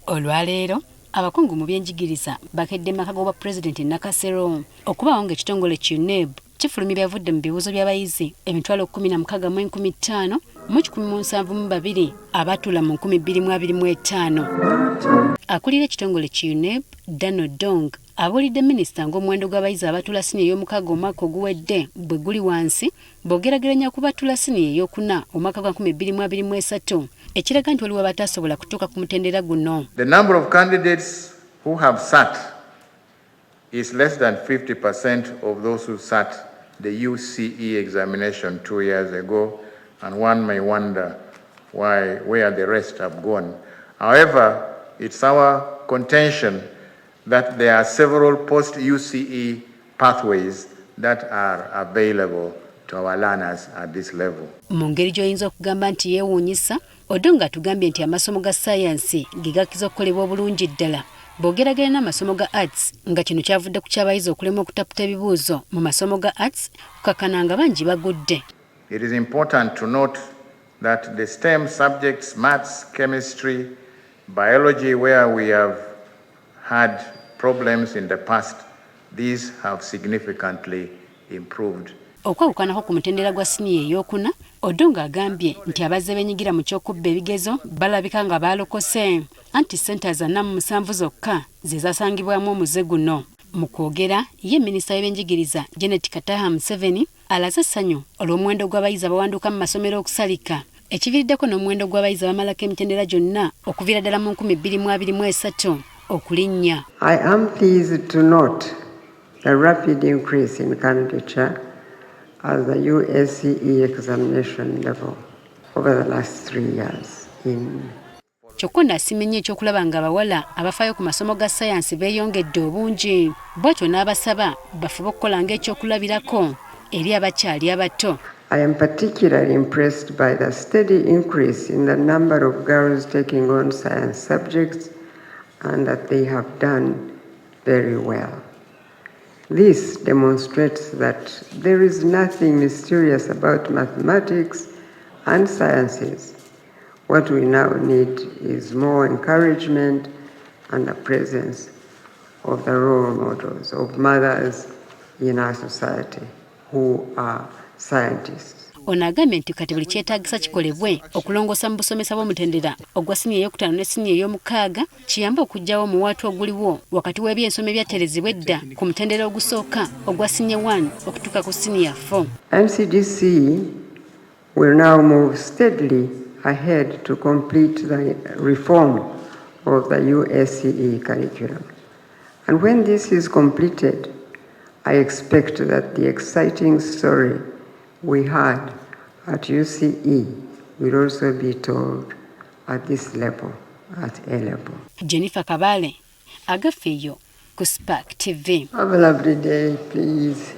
Olwaleero abakungu mu byenjigiriza bakedde maka g'obwa Pulezidenti Nakasero okubawo ng'ekitongole ky'UNEB kifulumya byavudde mu bibuuzo by'abayizi emitwalo 16,150 mu 172 abaatuula mu 2025. Akulira ekitongole ky'UNEB Dano Dong abuulidde minisita ng'omuwendo gw'abayizi abatuula siniya ey'omukaaga omwaka oguwedde bwe guli wansi bw'ogerageranya ku batuula siniya ey'okuna omwaka gwa 2023 ekiraga nti waliwo abataasobola kutuuka ku mutendera guno. The number of candidates who have sat is less than 50% of those who sat the UCE examination 2 years ago, and one may wonder where the rest have gone. However, it's our contention that there are several post-UCE pathways that are available to our learners at this level. Mu ngeri gy'oyinza okugamba nti yeewuunyisa, Odongo atugambye nti amasomo ga ssayansi ge gakkiza okukolebwa obulungi ddala bw'ogeraganya n'amasomo ga arts nga kino kyavudde ku ky'abayizi okulemwa okutaputa ebibuuzo mu masomo ga arts kukakana nga bangi bagudde. It is important to note that the STEM subjects, maths, chemistry, biology, where we have had problems in the past, these have significantly improved. Okwawukanako ku mutendera gwa siniya ey'okuna, Odongo agambye nti abazze beenyigira mu ky'okubba ebigezo balabika nga baalokose anti ssente za 47 zokka ze zasangibwamu omuze guno. Mu kwogera ye minisita w'ebyenjigiriza Janet Kataha Museveni alaze essanyu olw'omuwendo gw'abayizi abawanduka mu masomero okusalika ekiviiriddeko n'omuwendo gw'abayizi abamalako emitendera gyonna okuviira ddala mu 2023 okulinnya. I am pleased to note the rapid increase in candidature at the USCE examination level over the last 3 years. Kyokka n'asiimye ekyokulaba nga abawala abafaayo ku masomo ga ssayansi beeyongedde obungi bw'atyo n'abasaba bafube okukola ng'ekyokulabirako eri abakyali abato. I am particularly impressed by the steady increase in the number of girls taking on science subjects and that they have done very well. This demonstrates that there is nothing mysterious about mathematics and sciences. What we now need is more encouragement and the presence of the role models of mothers in our society who are scientists. Ono agambye nti kati buli kyetaagisa kikolebwe okulongoosa mu busomesa bw'omutendera ogwa siniya ey'okutaano ne siniya ey'omukaaga kiyambe okuggyawo omuwaatu oguliwo wakati w'ebyensoma ebyaterezebwa edda ku mutendera ogusooka ogwa siniya 1 okutuuka ku siniya 4. NCDC will now move steadily ahead to complete the reform of the USCE curriculum. And when this is completed, I expect that the exciting story we had at UCE will also be told at this level, at A level. Jennifer Kabale, Agafeyo, ku Spark TV. Have a lovely day, please.